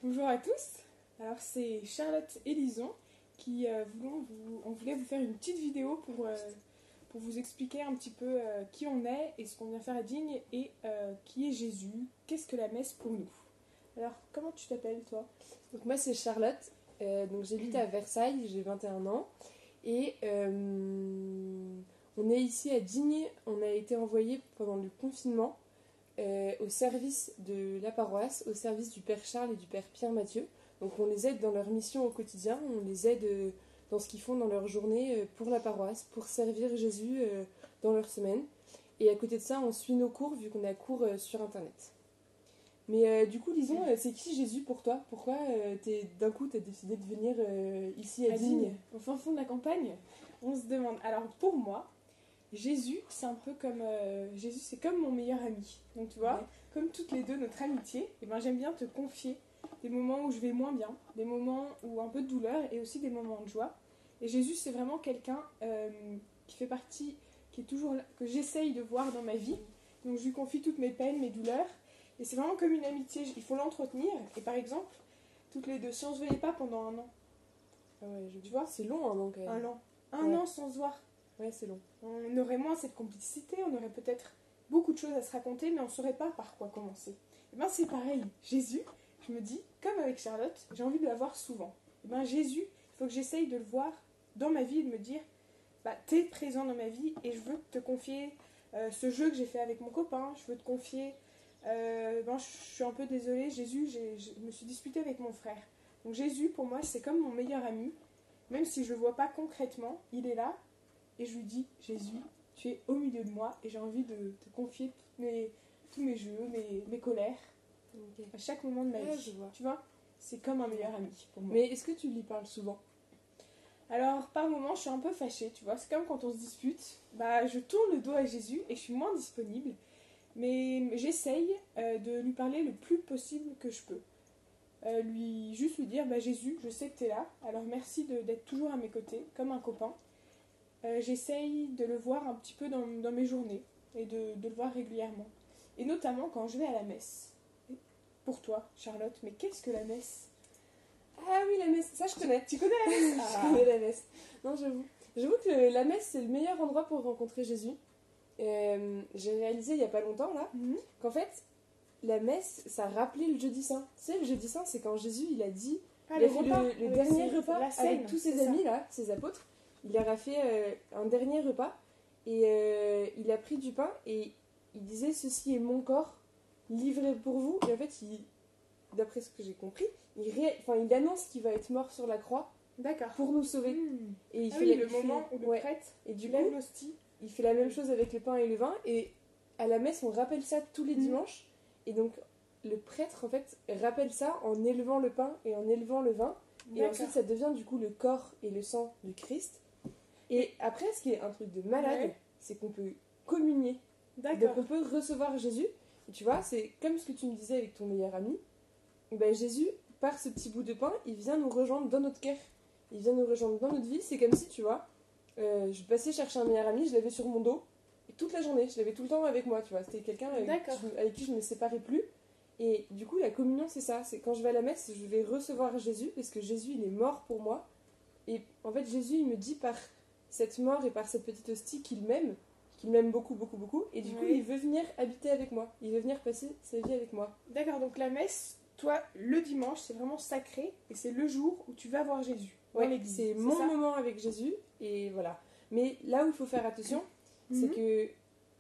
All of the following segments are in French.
Bonjour à tous, alors c'est Charlotte et Lison qui on voulait vous faire une petite vidéo pour vous expliquer un petit peu qui on est et ce qu'on vient faire à Digne et qui est Jésus, qu'est-ce que la messe pour nous. Alors comment tu t'appelles toi? Donc moi c'est Charlotte, donc j'habite à Versailles, j'ai 21 ans et on est ici à Digne, on a été envoyé pendant le confinement au service de la paroisse, au service du Père Charles et du Père Pierre Mathieu. Donc on les aide dans leur mission au quotidien, on les aide dans ce qu'ils font dans leur journée pour la paroisse, pour servir Jésus dans leur semaine. Et à côté de ça, on suit nos cours vu qu'on a cours sur internet. Mais du coup, Lison, c'est qui Jésus pour toi? Pourquoi d'un coup t'as décidé de venir ici à Digne? Au fin fond de la campagne, on se demande. Alors pour moi, Jésus, c'est un peu comme Jésus, c'est comme mon meilleur ami. Donc tu vois, Ouais. comme toutes les deux notre amitié, et ben j'aime bien te confier des moments où je vais moins bien, des moments où un peu de douleur et aussi des moments de joie. Et Jésus, c'est vraiment quelqu'un qui fait partie, qui est toujours là, que j'essaye de voir dans ma vie. Donc je lui confie toutes mes peines, mes douleurs. Et c'est vraiment comme une amitié, il faut l'entretenir. Et par exemple, toutes les deux, si on se voyait pas pendant un an, Ah ouais, tu vois, c'est long, hein, donc. un an sans se voir, Ouais, c'est long. on aurait moins cette complicité, on aurait peut-être beaucoup de choses à se raconter, mais on ne saurait pas par quoi commencer. Et bien c'est pareil, Jésus, je me dis, comme avec Charlotte, j'ai envie de la voir souvent. Et bien Jésus, il faut que j'essaye de le voir dans ma vie et de me dire, bah, t'es présent dans ma vie et je veux te confier ce jeu que j'ai fait avec mon copain, je veux te confier, je suis un peu désolée, Jésus, je me suis disputée avec mon frère. Donc Jésus, pour moi, c'est comme mon meilleur ami, même si je ne le vois pas concrètement, il est là. Et je lui dis, Jésus, tu es au milieu de moi et j'ai envie de te confier tous mes jeux, mes colères, Ok. à chaque moment de ma Ouais, vie. je vois. Tu vois, c'est comme un meilleur ami pour moi. Mais est-ce que tu lui parles souvent? Alors, par moments, je suis un peu fâchée, tu vois. C'est comme quand on se dispute. Bah, je tourne le dos à Jésus et je suis moins disponible. Mais j'essaye de lui parler le plus possible que je peux. Juste lui dire, bah, Jésus, je sais que tu es là. Alors, merci d'être toujours à mes côtés, comme un copain. J'essaye de le voir un petit peu dans mes journées et de le voir régulièrement. Et notamment quand je vais à la messe. Et pour toi, Charlotte, mais qu'est-ce que la messe? Ah oui, la messe, ça je connais. Tu connais la messe? Je connais la messe. Non, j'avoue. J'avoue que la messe, c'est le meilleur endroit pour rencontrer Jésus. J'ai réalisé il y a pas longtemps, là, qu'en fait, la messe, ça rappelait le jeudi saint. Tu sais, le jeudi saint, c'est quand Jésus, il a dit... Ah, il a fait le avec dernier repas la scène, avec tous ses c'est ça. amis, là, ses apôtres. Il leur a fait un dernier repas et il a pris du pain et il disait ceci est mon corps livré pour vous. Et en fait, d'après ce que j'ai compris, il annonce qu'il va être mort sur la croix D'accord. pour nous sauver. Et il Ah fait oui, la- le il fait- moment où le ouais. prêtre Et du lève coup, l'hostie. il fait la même chose avec le pain et le vin. Et à la messe, on rappelle ça tous les dimanches. Et donc, le prêtre, en fait, rappelle ça en élevant le pain et en élevant le vin. Et D'accord. ensuite, ça devient du coup le corps et le sang du Christ. Et après, ce qui est un truc de malade, Ouais. c'est qu'on peut communier. D'accord. Donc on peut recevoir Jésus. Et tu vois, c'est comme ce que tu me disais avec ton meilleur ami. Et ben Jésus, par ce petit bout de pain, il vient nous rejoindre dans notre cœur. Il vient nous rejoindre dans notre vie. C'est comme si, tu vois, je passais chercher un meilleur ami, je l'avais sur mon dos. Et toute la journée, je l'avais tout le temps avec moi, tu vois. C'était quelqu'un avec qui je ne me séparais plus. Et du coup, la communion, c'est ça. C'est quand je vais à la messe, je vais recevoir Jésus, parce que Jésus, il est mort pour moi. Et en fait, Jésus, il me dit par cette mort et par cette petite hostie qu'il m'aime beaucoup, beaucoup, beaucoup. Et du coup, Oui. il veut venir habiter avec moi. Il veut venir passer sa vie avec moi. D'accord, donc la messe, toi, le dimanche, c'est vraiment sacré et c'est le jour où tu vas voir Jésus dans Ouais, l'église. c'est mon ça moment avec Jésus. Et voilà. Mais là où il faut faire attention, c'est que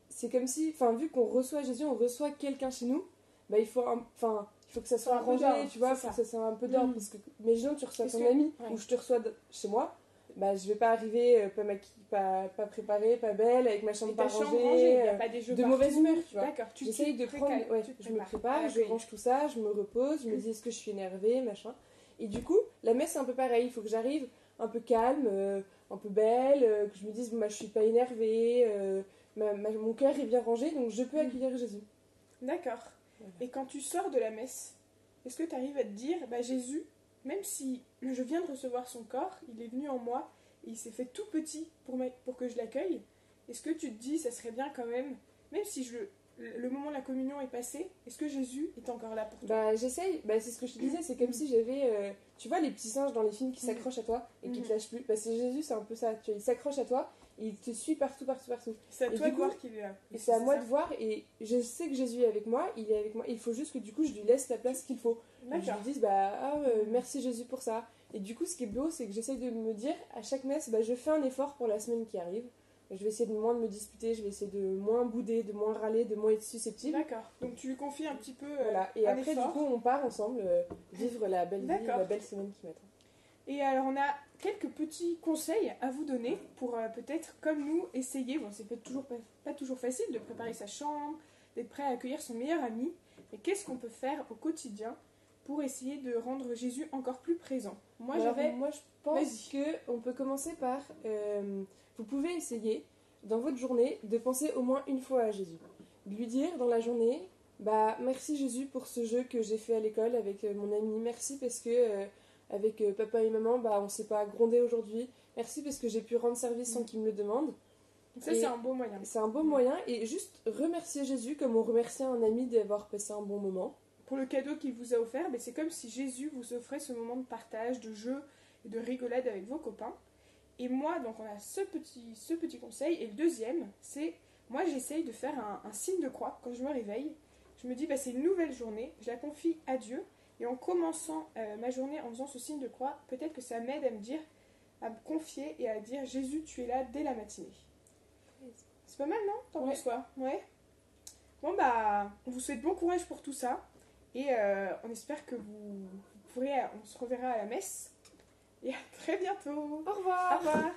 c'est comme si, enfin, vu qu'on reçoit Jésus, on reçoit quelqu'un chez nous, bah, il faut que ça soit Un peu arrangé, d'ordre, tu vois, c'est faut ça. que ça soit un peu d'ordre. Parce que, imaginons, tu reçois Est-ce ton que- ami ouais. ou je te reçois chez moi, bah, je vais pas arriver pas préparée, pas belle, avec ma chambre Et pas ta chambre rangée, rangée, il n'y a pas des jeux de partout. mauvaise humeur, tu vois. D'accord, J'essaye de prendre, je me prépare, je accueillir. range tout ça, je me repose, je me dis est-ce que je suis énervée, machin. Et du coup, la messe c'est un peu pareil, il faut que j'arrive un peu calme, un peu belle, que je me dise bah, je suis pas énervée, mon cœur est bien rangé, donc je peux accueillir Jésus. D'accord. Voilà. Et quand tu sors de la messe, est-ce que tu arrives à te dire, bah Jésus, même si je viens de recevoir son corps, il est venu en moi, et il s'est fait tout petit pour que je l'accueille, est-ce que tu te dis, ça serait bien quand même si le moment de la communion est passé, est-ce que Jésus est encore là pour toi? Bah j'essaye, bah c'est ce que je te disais, c'est comme si j'avais, tu vois les petits singes dans les films qui s'accrochent à toi et qui te lâchent plus, bah c'est Jésus, c'est un peu ça, tu vois, il s'accroche à toi et il te suit partout, partout, partout. C'est à Et toi du de coup, voir qu'il est là. et c'est à moi de voir et je sais que Jésus est avec moi, il est avec moi, il faut juste que du coup je lui laisse la place qu'il faut. Que je D'accord. lui dise bah merci Jésus pour ça. Et du coup ce qui est beau c'est que j'essaye de me dire à chaque messe, bah je fais un effort pour la semaine qui arrive. Je vais essayer de moins de me disputer, je vais essayer de moins bouder, de moins râler, de moins être susceptible. D'accord. Donc tu lui confies un petit peu Voilà. Et un après, effort. du coup, on part ensemble vivre la belle vie, D'accord. la belle semaine qui m'attend. Et alors on a quelques petits conseils à vous donner pour peut-être comme nous essayer, bon c'est peut-être toujours pas toujours facile de préparer sa chambre, d'être prêt à accueillir son meilleur ami, mais qu'est-ce qu'on peut faire au quotidien pour essayer de rendre Jésus encore plus présent? Moi Alors, j'avais... moi, je pense qu'on peut commencer par... vous pouvez essayer, dans votre journée, de penser au moins une fois à Jésus. De lui dire dans la journée, bah merci Jésus pour ce jeu que j'ai fait à l'école avec mon ami. Merci parce que avec papa et maman, bah on s'est pas grondé aujourd'hui. Merci parce que j'ai pu rendre service sans qu'il me le demande. Ça Et c'est un beau moyen. c'est un beau moyen. Et juste remercier Jésus comme on remercie un ami d'avoir passé un bon moment. Pour le cadeau qu'il vous a offert, mais c'est comme si Jésus vous offrait ce moment de partage, de jeu et de rigolade avec vos copains. Et moi, donc on a ce petit conseil. Et le deuxième, c'est, moi j'essaye de faire un signe de croix quand je me réveille. Je me dis, bah, c'est une nouvelle journée, je la confie à Dieu. Et en commençant ma journée en faisant ce signe de croix, peut-être que ça m'aide à me dire, à me confier et à dire, Jésus, tu es là dès la matinée. C'est pas mal, non? T'en penses quoi? Ouais. Bon, bah, on vous souhaite bon courage pour tout ça. Et on espère que vous pourrez, on se reverra à la messe. Et à très bientôt. Au revoir. Au revoir.